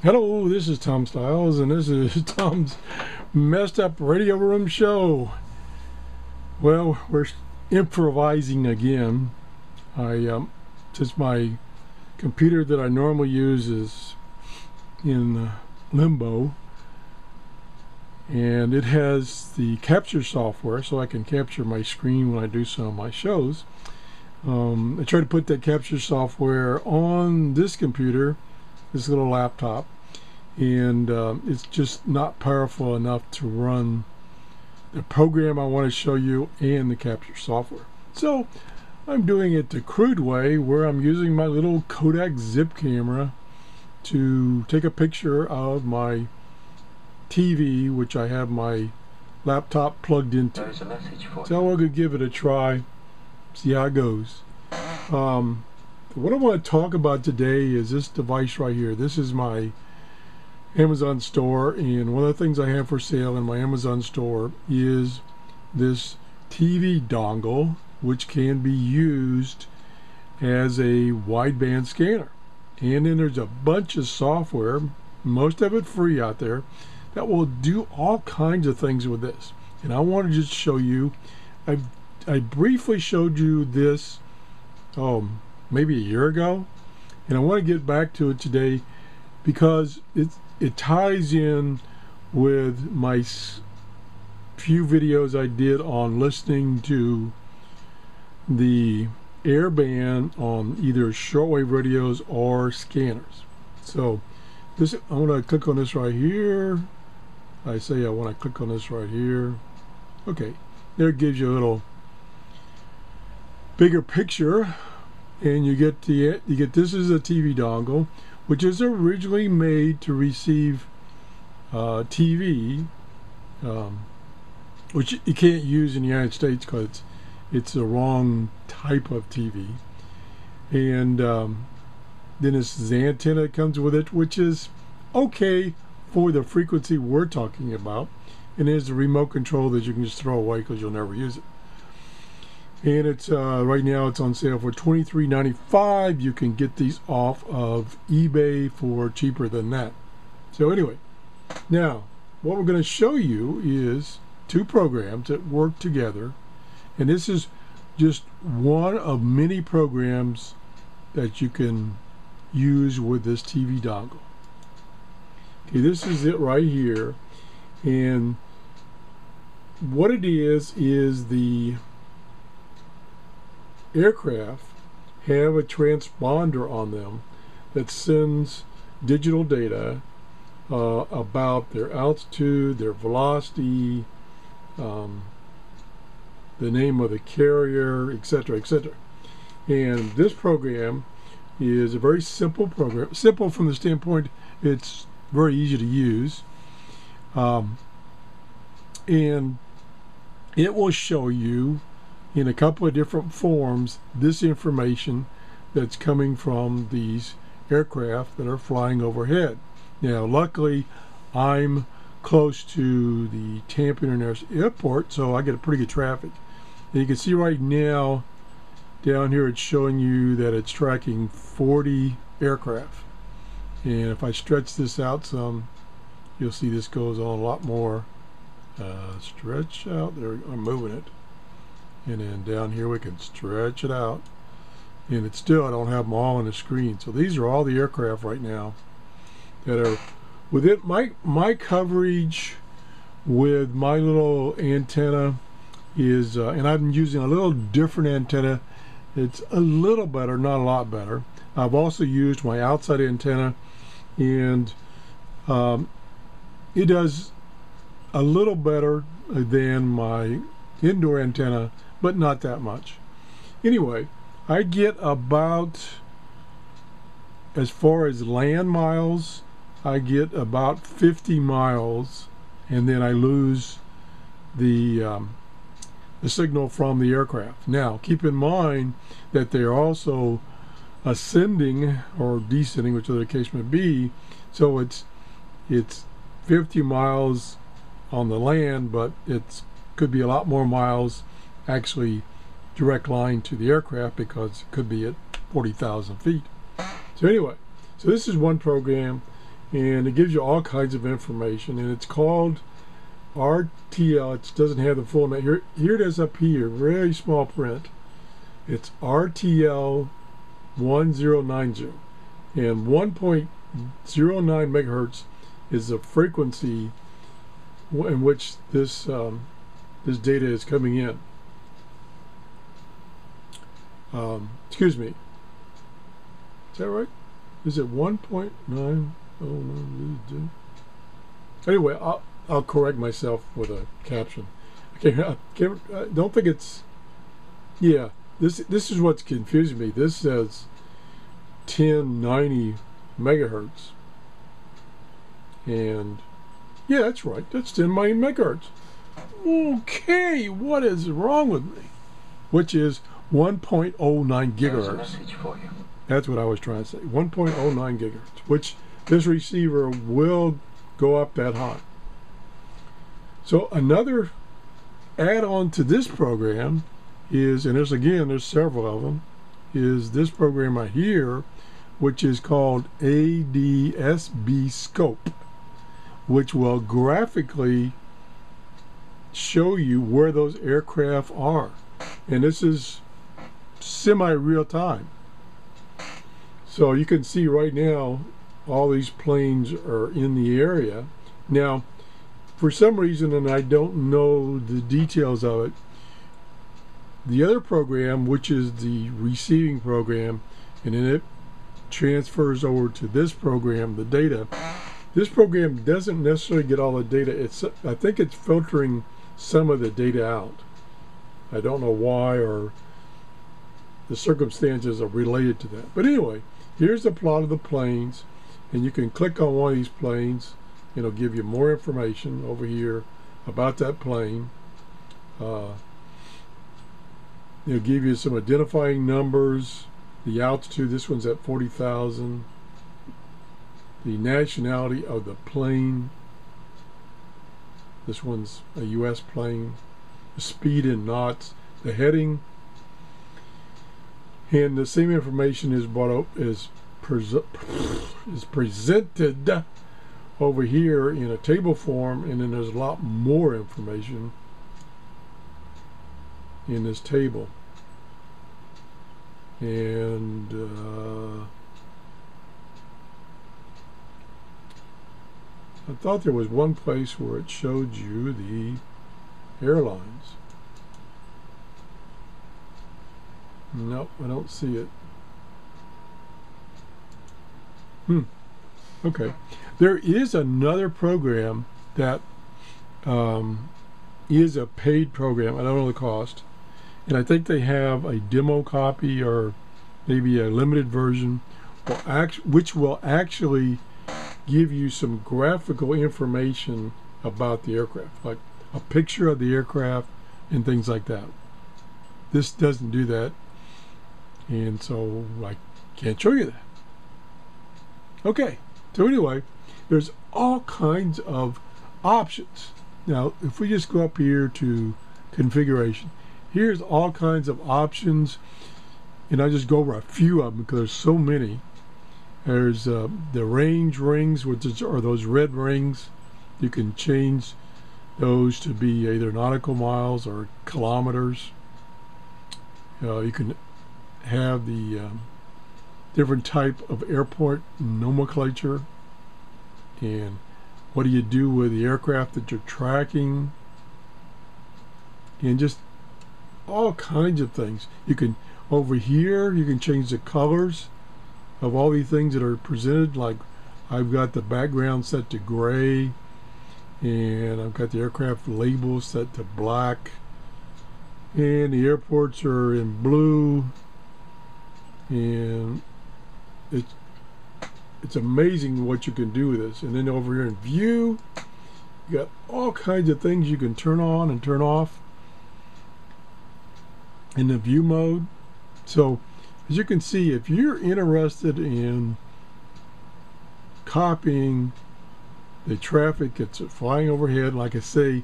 Hello, this is Tom Styles, and this is Tom's Messed Up Radio Room Show. Well, we're improvising again. Since my computer that I normally use is in limbo, and it has the capture software, so I can capture my screen when I do some of my shows. I tried to put that capture software on this computer, this little laptop, and it's just not powerful enough to run the program I want to show you and the capture software. So I'm doing it the crude way, where I'm using my little Kodak zip camera to take a picture of my TV, which I have my laptop plugged into. There's a message for you. So we're going to give it a try, see how it goes. What I want to talk about today is this device right here. This is my Amazon store, and one of the things I have for sale in my Amazon store is this TV dongle, which can be used as a wideband scanner. And then there's a bunch of software, most of it free out there, that will do all kinds of things with this. And I want to just show you, I briefly showed you this maybe a year ago, and I want to get back to it today because it ties in with my few videos I did on listening to the airband on either shortwave radios or scanners. So this, I want to click on this right here. I want to click on this right here. Okay, there it gives you a little bigger picture, and you get this is a TV dongle, which is originally made to receive TV, which you can't use in the United States because it's the wrong type of TV. And then this is the antenna that comes with it, which is okay for the frequency we're talking about. And there's the remote control that you can just throw away because you'll never use it. And it's right now it's on sale for $23.95. You can get these off of eBay for cheaper than that. So anyway, now what we're going to show you is two programs that work together, and this is just one of many programs that you can use with this TV dongle. Okay, this is it right here, and what it is the aircraft have a transponder on them that sends digital data about their altitude, their velocity, the name of the carrier, etc., etc. And this program is a very simple program. Simple from the standpoint it's very easy to use, and it will show you in a couple of different forms this information that's coming from these aircraft that are flying overhead. Now luckily I'm close to the Tampa International Airport, so I get a pretty good traffic. And you can see right now down here it's showing you that it's tracking 40 aircraft, and if I stretch this out some, you'll see this goes on a lot more. Stretch out, there I'm moving it. And then down here we can stretch it out, and it's still, I don't have them all on the screen. So these are all the aircraft right now that are within my coverage with my little antenna is and I'm using a little different antenna. It's a little better, not a lot better. I've also used my outside antenna, and it does a little better than my indoor antenna, but not that much. Anyway, I get about, as far as land miles, I get about 50 miles, and then I lose the signal from the aircraft. Now keep in mind that they're also ascending or descending, whichever the case may be, so it's 50 miles on the land, but it's could be a lot more miles actually direct line to the aircraft because it could be at 40,000 feet. So anyway, so this is one program, and it gives you all kinds of information, and it's called RTL. It doesn't have the full name. Here it is up here, very small print. It's RTL 1090, and 1.09 megahertz is the frequency in which this this data is coming in. Excuse me. Is that right? Is it 1.9? Anyway, I'll correct myself with a caption. I don't think it's. Yeah, this is what's confusing me. This says 1090 megahertz, and yeah, that's right. That's 1090 megahertz. Okay, what is wrong with me? Which is 1.09 gigahertz. There's a message for you. That's what I was trying to say. 1.09 gigahertz, which this receiver will go up that high. So another add-on to this program is, and there's several of them, is this program right here, which is called ADS-B Scope, which will graphically show you where those aircraft are. And this is semi-real time. So you can see right now all these planes are in the area. Now, for some reason, and I don't know the details of it, the other program, which is the receiving program, and then it transfers over to this program, the data. This program doesn't necessarily get all the data. I think it's filtering some of the data out. I don't know why, or the circumstances are related to that. But anyway, here's the plot of the planes, and you can click on one of these planes. It'll give you more information over here about that plane. It'll give you some identifying numbers, the altitude. This one's at 40,000. The nationality of the plane. This one's a U.S. plane. The speed in knots, the heading, and the same information is presented over here in a table form, and then there's a lot more information in this table. And I thought there was one place where it showed you the airlines. Nope, I don't see it. Okay. There is another program that is a paid program. I don't know the cost. And I think they have a demo copy or maybe a limited version, which will actually give you some graphical information about the aircraft, like a picture of the aircraft and things like that. This doesn't do that, and so I can't show you that. Okay, so anyway, there's all kinds of options. Now, if we just go up here to configuration, here's all kinds of options, and I just go over a few of them because there's so many. There's the range rings, which are those red rings. You can change those to be either nautical miles or kilometers. You can have the different type of airport nomenclature, and what do you do with the aircraft that you're tracking, and just all kinds of things. You can, over here, you can change the colors of all these things that are presented. Like I've got the background set to gray, and I've got the aircraft label set to black, and the airports are in blue, and it's amazing what you can do with this. And then over here in view, you got all kinds of things you can turn on and turn off in the view mode. So as you can see, if you're interested in copying the traffic that's flying overhead, like I say,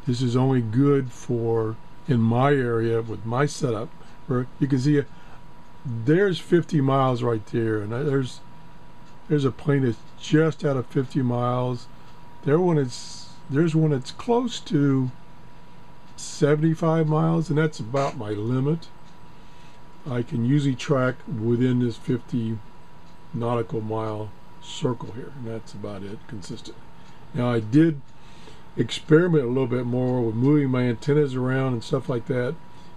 this is only good for in my area with my setup, where you can see there's 50 miles right there, and there's There's a plane that's just out of 50 miles. There's one that's close to 75 miles, and that's about my limit. I can usually track within this 50 nautical mile circle here, and that's about it, consistent. Now I did experiment a little bit more with moving my antennas around and stuff like that,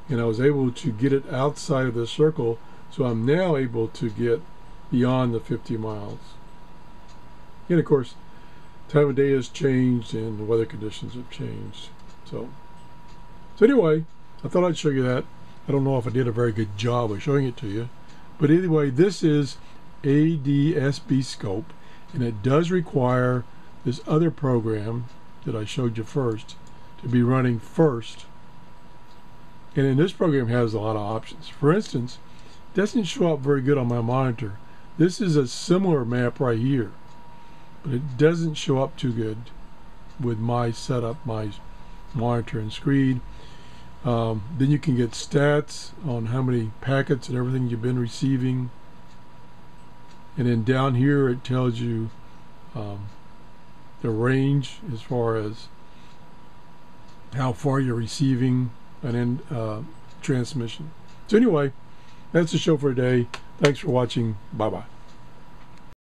and I was able to get it outside of the circle, so I'm now able to get beyond the 50 miles. And of course, time of day has changed and the weather conditions have changed. So anyway, I thought I'd show you that. I don't know if I did a very good job of showing it to you, but anyway, this is ADS-B scope, and it does require this other program that I showed you first to be running first. And in this program has a lot of options. For instance, it doesn't show up very good on my monitor. This is a similar map right here, but it doesn't show up too good with my setup, my monitor and screen. Then you can get stats on how many packets and everything you've been receiving. And then down here it tells you the range as far as how far you're receiving an end transmission. So anyway, that's the show for today. Thanks for watching. Bye-bye.